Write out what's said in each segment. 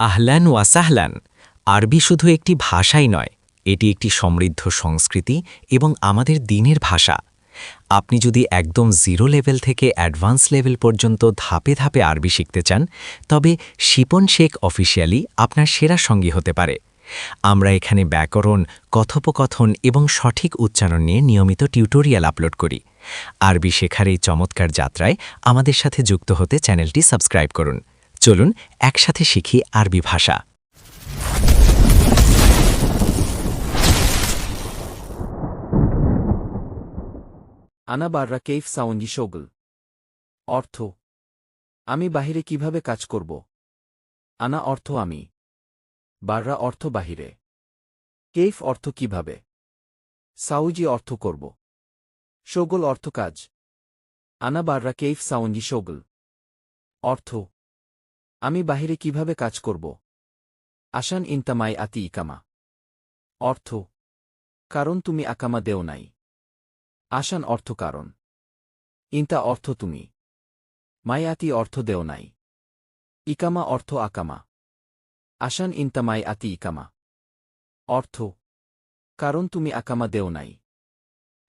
আহলান ওয়া সাহলান। আরবি শুধু একটি ভাষাই নয়, এটি একটি সমৃদ্ধ সংস্কৃতি এবং আমাদের দিনের ভাষা। আপনি যদি একদম জিরো লেভেল থেকে অ্যাডভান্স লেভেল পর্যন্ত ধাপে ধাপে আরবি শিখতে চান, তবে শিপন শেখ অফিসিয়ালি আপনার সেরা সঙ্গী হতে পারে। আমরা এখানে ব্যাকরণ, কথোপকথন এবং সঠিক উচ্চারণ নিয়ে নিয়মিত টিউটোরিয়াল আপলোড করি। আরবি শেখার এই চমৎকার যাত্রায় আমাদের সাথে যুক্ত হতে চ্যানেলটি সাবস্ক্রাইব করুন। চলুন একসাথে শিখি আরবি ভাষা। আনা বাররা কেইফ সাউন্ডি শোগল। অর্থ, আমি বাহিরে কিভাবে কাজ করব। আনা অর্থ আমি, বাররা অর্থ বাহিরে, কেইফ অর্থ কিভাবে, সাউজি অর্থ করব, শোগল অর্থ কাজ। আনা বাররা কেইফ সাউন্ডি শোগল। অর্থ, আমি বাহিরে কিভাবে কাজ করব। আশান ইনতামাই আতি ইকামা। অর্থ, কারণ তুমি আকামা দেও নাই। আশান অর্থ কারণ, ইনতা অর্থ তুমি, মায়াতি অর্থ দেও নাই, ইকামা অর্থ আকামা। আশান ইনতামাই আতি ইকামা। অর্থ, কারণ তুমি আকামা দেও নাই।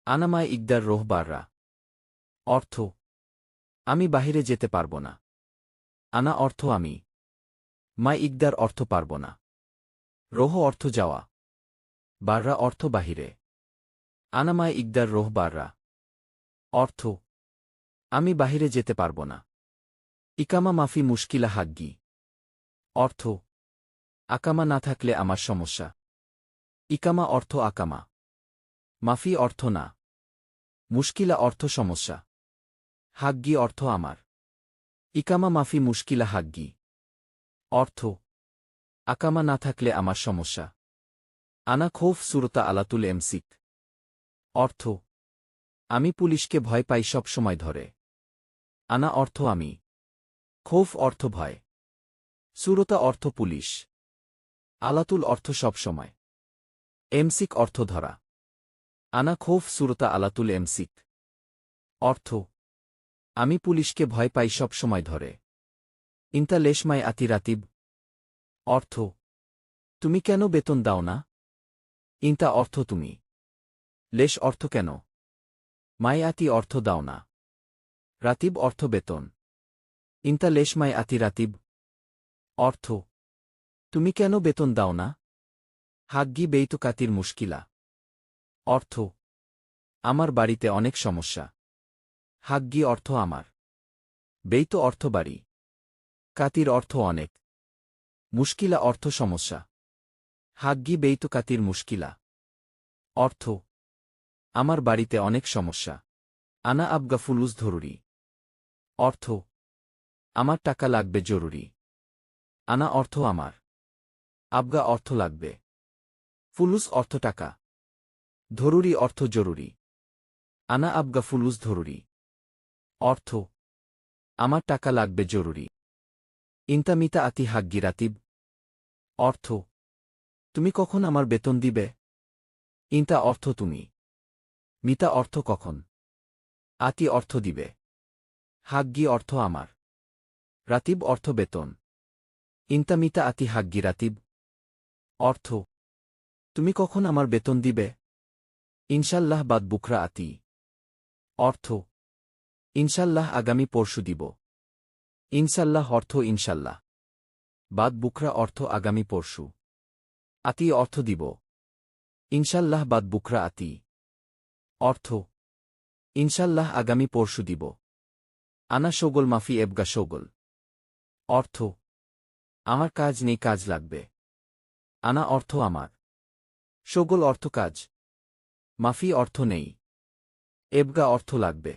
আনামায় ইকদার রোহবাররা। অর্থ, আমি বাহিরে যেতে পারব না। আনা অর্থ আমি, মাই ইকদার অর্থ পারব না, রোহ অর্থ যাওয়া, বাররা অর্থ বাহিরে। আনামায় ইকদার রোহবাররা। অর্থ, আমি বাহিরে যেতে পারব না। ইকামা মাফি মুশকিলা হাগ্গি। অর্থ, আকামা না থাকলে আমার সমস্যা। ইকামা অর্থ আকামা, মাফি অর্থ না, মুশকিলা অর্থ সমস্যা, হাগ্গি অর্থ আমার। ইকামা মাফি মুশকিলা হাগ্গি। অর্থ, আকামা না থাকলে আমার সমস্যা। আনা খোফ সুরতা আলাতুল এমসিক। অর্থ, আমি পুলিশকে ভয় পাই সব সময় ধরে। আনা অর্থ আমি, খোফ অর্থ ভয়, সুরতা অর্থ পুলিশ, আলাতুল অর্থ সব সময়, এমসিক অর্থ ধরা। আনা খোফ সুরতা আলাতুল এমসিক। অর্থ, আমি পুলিশকে ভয় পাই সব সময় ধরে। ইন্তা লেশমাই আতি রাতিব। অর্থ, তুমি কেন বেতন দাও না। ইন্তা অর্থ তুমি, লেশ অর্থ কেন, মাই আতি অর্থ দাও না, রাতিব অর্থ বেতন। ইন্তা লেশমাই আতি রাতিব। অর্থ, তুমি কেন বেতন দাও না। হাগ্গি বেইতুকাতির মুশকিলা। অর্থ, আমার বাড়িতে অনেক সমস্যা। হাগ্গি অর্থ আমার, বেইত অর্থ বাড়ি, কাতির অর্থ অনেক, মুশকিলা অর্থ সমস্যা। হাগ্গি বেইতুকাতির মুশকিলা। অর্থ, আমার বাড়িতে অনেক সমস্যা। আনা আবগা ফুলুস ধরুরি। অর্থ, আমার টাকা লাগবে জরুরি। আনা অর্থ আমার, আবগা অর্থ লাগবে, ফুলুস অর্থ টাকা, ধরুরি অর্থ জরুরি। আনা আবগা ফুলুস ধরুরি। অর্থ, আমার টাকা লাগবে জরুরি। ইন্তামিতা আতি হাগ্গি রাতিব। অর্থ, তুমি কখন আমার বেতন দিবে। ইন্তা অর্থ তুমি, মিতা অর্থ কখন, আতি অর্থ দিবে, হাগ্গি অর্থ আমার, রাতিব অর্থ বেতন। ইন্তামিতা আতি হাগ্গি রাতিব। অর্থ, তুমি কখন আমার বেতন দিবে। ইনশাল্লাহ বাদ বুকরা আতি। অর্থ, ইনশাল্লাহ আগামী পরশু দিব। ইনশাল্লাহ অর্থ ইনশাল্লাহ, বাদ বুকরা অর্থ আগামী পরশু, আতি অর্থ দিব। ইনশাল্লাহ বাদ বুকরা আতি। অর্থ, ইনশাল্লাহ আগামী পরশু দিব। আনা শোগল মাফি এবগা শোগল। অর্থ, আমার কাজ নেই কাজ লাগবে। আনা অর্থ আমার, শোগল অর্থ কাজ, মাফি অর্থ নেই, এবগা অর্থ লাগবে।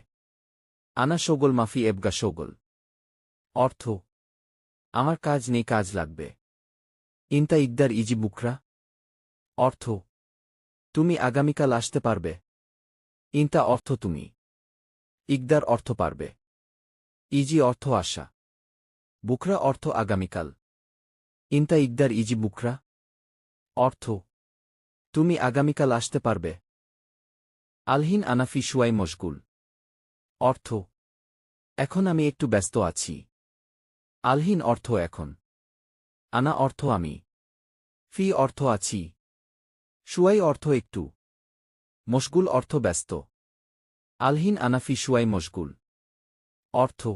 আনা শোগল মাফি এবগা শোগল। অর্থ, আমার কাজ নেই কাজ লাগবে। ইন্তা ইকদার ইজি বুকরা। অর্থ, তুমি আগামীকাল আসতে পারবে। ইন্তা অর্থ তুমি, ইকদার অর্থ পারবে, ইজি অর্থ আশা, বুকরা অর্থ আগামীকাল। ইন্তা ইকদার ইজি বুকরা। অর্থ, তুমি আগামীকাল আসতে পারবে। আলহিন আনাফি শুয়াই মশগুল। অর্থ, এখন আমি একটু ব্যস্ত আছি। আলহিন অর্থ এখন, আনা অর্থ আমি। ফি অর্থ আছি। শুয়াই অর্থ একটু। মশগুল অর্থ ব্যস্ত। আলহিন আনা ফি শুয়াই মশগুল। অর্থ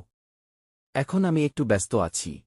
এখন আমি একটু ব্যস্ত আছি।